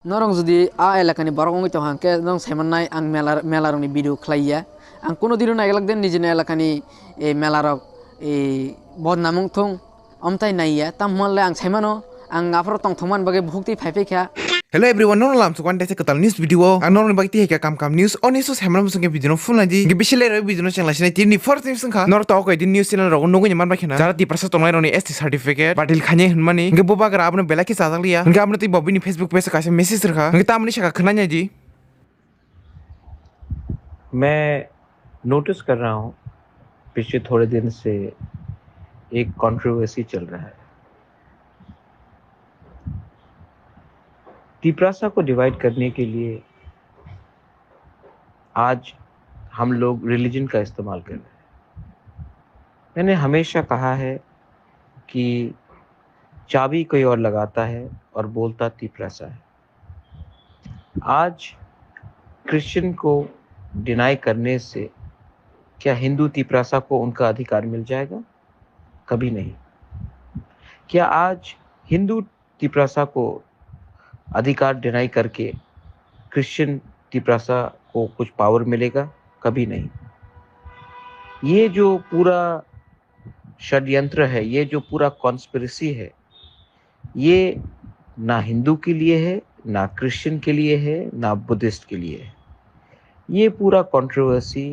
Norong judi a elakani borong to hanke nong semanai ang melarong ni video khlaiya ang kono dino na elak den nijine elakani e melarok e bod namung thong amtai naiya tammalle ang semano ang afro tong thoman bage bhukti phaipe kha. Hello everyone, non lam sukan desa ketal news video. Ang non bagti heka kam news. On news hamram musenge video no full naji. Ge bisile re video no channel sine tini first news sangka. Nor to ko din news channel ro nungu nyaman bakhena. Jara ti prasa tongai roni ST certificate batil khanye hunmani. Ge boba gra abne bela ki sajang liya. Ge abne ti bobini Facebook page ka message रखा. Ge tamni shaka khana जी. मैं notice कर रहा हूँ पिछले थोड़े दिन से एक कंट्रोवर्सी चल रहा है। तिपरासा को डिवाइड करने के लिए आज हम लोग रिलीजन का इस्तेमाल कर रहे हैं। मैंने हमेशा कहा है कि चाबी कोई और लगाता है और बोलता तिपरासा है। आज क्रिश्चियन को डिनाई करने से क्या हिंदू तिपरासा को उनका अधिकार मिल जाएगा? कभी नहीं। क्या आज हिंदू तिपरासा को अधिकार डिनाई करके क्रिश्चियन तिपरासा को कुछ पावर मिलेगा? कभी नहीं। ये जो पूरा षड्यंत्र है, ये जो पूरा कॉन्स्पिरेसी है, ये ना हिंदू के लिए है, ना क्रिश्चियन के लिए है, ना बुद्धिस्ट के लिए है। ये पूरा कंट्रोवर्सी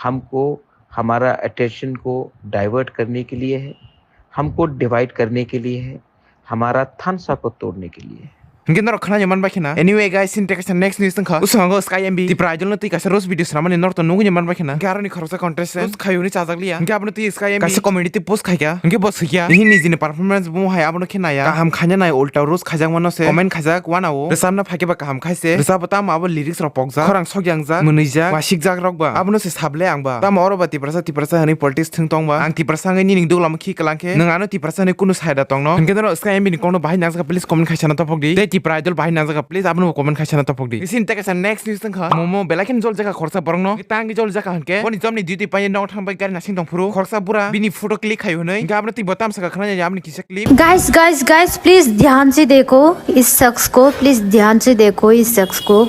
हमको हमारा अटेंशन को डाइवर्ट करने के लिए है, हमको डिवाइड करने के लिए है, हमारा थानसा को तोड़ने के लिए है। Mungkin nor khana nyaman bakhena. Anyway guys, sin tekasa next news tangka. Usango Sky MB ti prajol no ti kasa rose video sramani nor to nungu nyaman bakhena. Garo ni kharosa contest post khayuni chajak liya. Mungkin abno ti Sky MB kasa community post khaya. Mungkin bos khaya. Ini nizine performance bu hai abno khena ya. Kaham khanya nai ulta rose khajang mano se. Comment khajak wana o. Resamna phake ba kaham khaise. Resab tam abo lyrics ro pokja. Khorang sogyang ja. Munija wasik jak rok ba. Abno se sable ang ba. Tam oro ba ti prasa hani politics thung tong ba. Ang ti prasa ngai ni ning duglam khi kalangke. Nangano ti prasa ni kunu side tong no. Mungkin nor Sky MB ni kono bahai nang please comment khaisana to pokdi. Te ti prajol bahai nang please abno comment khaisana to pokdi sin tekasa next news tangkha momo belakin jol jaga khorsa borongno tangi jol jaga hanke boni jomni duty pai nong thangbai gari nasing dongfuru khorsa bura bini photo click खायो नै गाबनो ती बताम सका खना या आपने किसे clip guys please ध्यान से देखो इस शख्स को, प्लीज ध्यान से देखो इस शख्स को।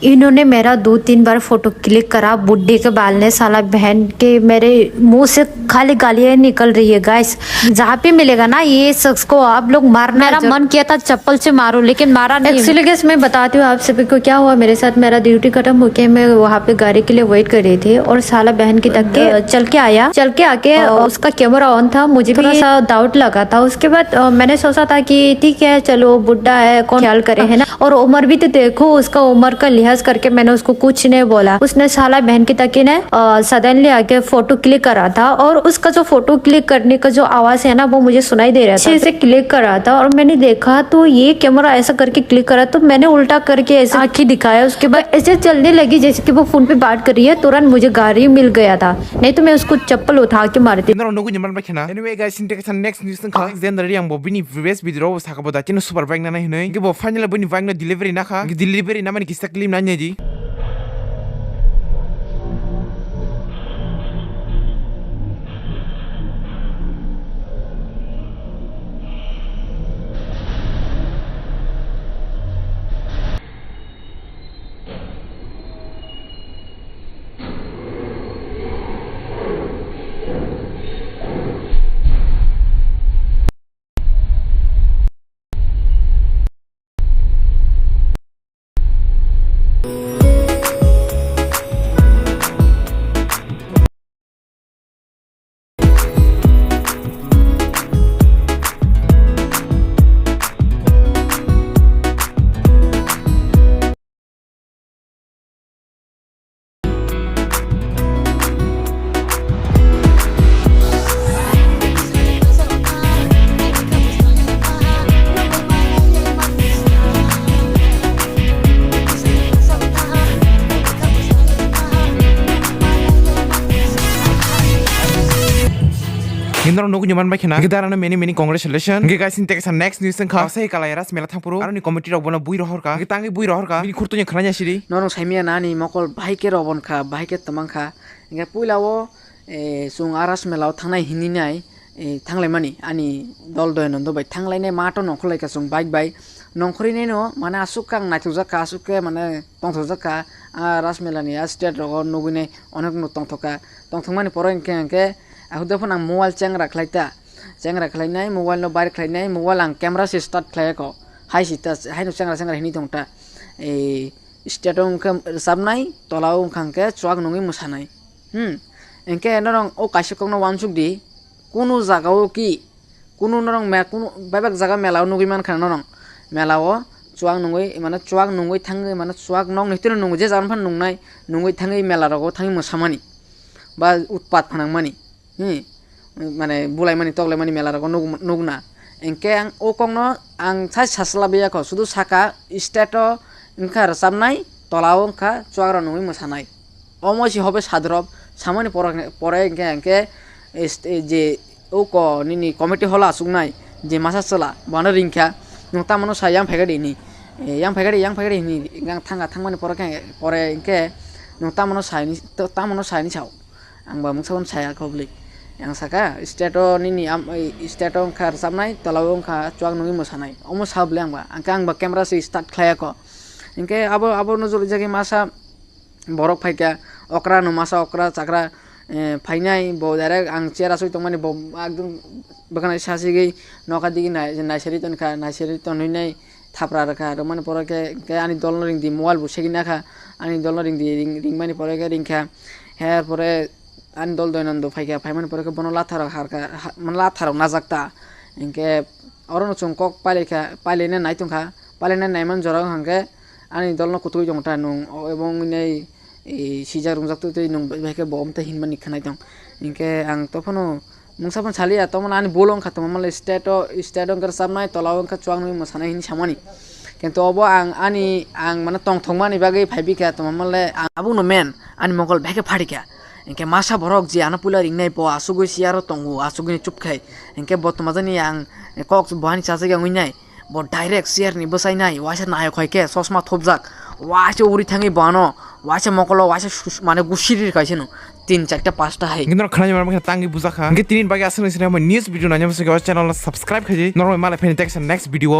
इन्होंने मेरा 2-3 बार फोटो क्लिक करा। बुड्ढे के बाल ने साला बहन के मेरे मुंह से खाली गालियां निकल रही है। गाइस जहाँ पे मिलेगा ना ये शख्स को आप लोग मारना। मेरा मन किया था चप्पल से मारो लेकिन मारा नहीं। एक्चुअली गाइस मैं बताती हूँ आप सभी को क्या हुआ मेरे साथ। मेरा ड्यूटी खत्म होके मैं वहाँ पे गाड़ी के लिए वेट कर रही थी और साला बहन की तक के चल के आके उसका कैमरा ऑन था। मुझे थोड़ा सा डाउट लगा था। उसके बाद मैंने सोचा था कि ठीक है चलो बुड्ढा है कौन ख्याल करे है ना। और उम्र भी तो देखो उसका, उम्र का लिहाज करके मैंने उसको कुछ नहीं बोला। उसने साला बहन की तकी ने सडनली आके फोटो क्लिक करा था और उसका जो फोटो क्लिक करने का जो आवाज है ना वो मुझे सुनाई दे रहा था। ऐसे क्लिक करा था और मैंने देखा तो ये कैमरा ऐसा करके क्लिक करा तो मैंने उल्टा करके ऐसे आँखी दिखाया। उसके बाद ऐसे चलने लगी जैसे कि वो फोन पे बात कर रही है। तुरंत मुझे गाड़ी मिल गया था, नहीं तो मैं उसको चप्पल उठा के मारती। Anyway guys, sin tekasa next news tangkha generally ang bobini previous video saka boda chino super bike na hinai ge bo final boni bike na delivery na kha delivery na mani kisa claim na ji. Hindu nunggu nyaman baik na. Kita rana many congratulations. Kita guys intek sa next news tengkha. Saya kalai ras mela thangpuru. Aro ni committee robona bui rohor ka. Kita angi bui rohor ka. Ini kurtunya keranya siri. Norong saimia nani mokol bahike robon kha bahike tamang kha. Inga puilawo sung aras melau thangnai hininai thanglai mani ani dol doy nondo bai thanglai ne mato nokhlai ka sung bike bai nongkhori nei no mane asuk kang naithukjaka asuk ke mane tongthokjaka rasmelani state rogo nugune onek no tongthokmani poro hingke ahudai phano ang mobile chengra khlainai mobile no bar khlainai mobile ang camera se start khlaiyako haino chengra hini tongta state hingke sabnai tolao hingke chuak nungui musanai hingke norong o kaisa kokno wansuk di kuno jagao ki kuno norong kuno babak jaga melao nugui mankha norong melao chuak nungui mane chuak nungui thangai mane chuak nong nitino nungui je jagan phan nungui thangai mela rogo thangai musamani ba utpat phanangmani mane bulaimani toklaimani mela rogo nugna engke ang o kongno ang sai saslabiya ko sudu saka stato engka rasabnai tolao engka chuak ro nungui musanai omosi hobe sadrop samani pore engke je o ko nini committee hola asuknai je masa sala bana ringkha nongta mano sa yang phegadi ni yang phegadi ni gang thangmani pore engke nongta mano sai ni chau angba mungsabon saya khobli yang saka stato nini stato khar samnai tolao kha chuak nungi mosanai omo sable angba camera se start khlaiyako engke abo nojul jagi masa borok phaika okra no masa okra chakra फाइनाय बो direct आं चेरा सय तंमानि बो एकदम बखानाय सासिगै नखा दिगि नायसरि तनहैनाय थाप्रा रखा आरो माने परके के आनि दल रिंग दि मोबाइल बु सेगिनाखा आनि दल रिंग दि रिंग मानि परके रिंखा हेर परे आनि दल दयनन्द फाइका फाइमानि परके बन लाथार हारका मन लाथार नाजाकता इनके अरन चंकक पालेने नायतंखा पालेने नायमान जरा हांके आनि दल न कुतुइ जंगता नं एबं नै sija rumjak tu nung bheke bom ta hinmani khanai tong inke ang tophano mungsapon salia tomon ani bolong khatom mal stato ngar samnai tolawang ka chuang nui mosana hin samani কিন্তু obo ang mana tong thongmani bagai phaibika tomamale abuno men ani mongol bheke pharika inke masa borok ji ana pula ringnai po asugui siaro tongu asugui chupkhai inke bottomajani ang kok bani chasaga nguinai bo direct share ni bosainai wasa nayo khoike sosma thopjak wasa uri thangi bano wasa mokolo wasa mane gusirir kaiseno 3-4 5টা hai কিন্তু খানা মারমা তাঙ্গি বুঝা খা গে তিন বাগে আসলে সিনা news video না জামসে কে channel subscribe খাজি normal মালে ফেনি টেক্স নেক্সট ভিডিও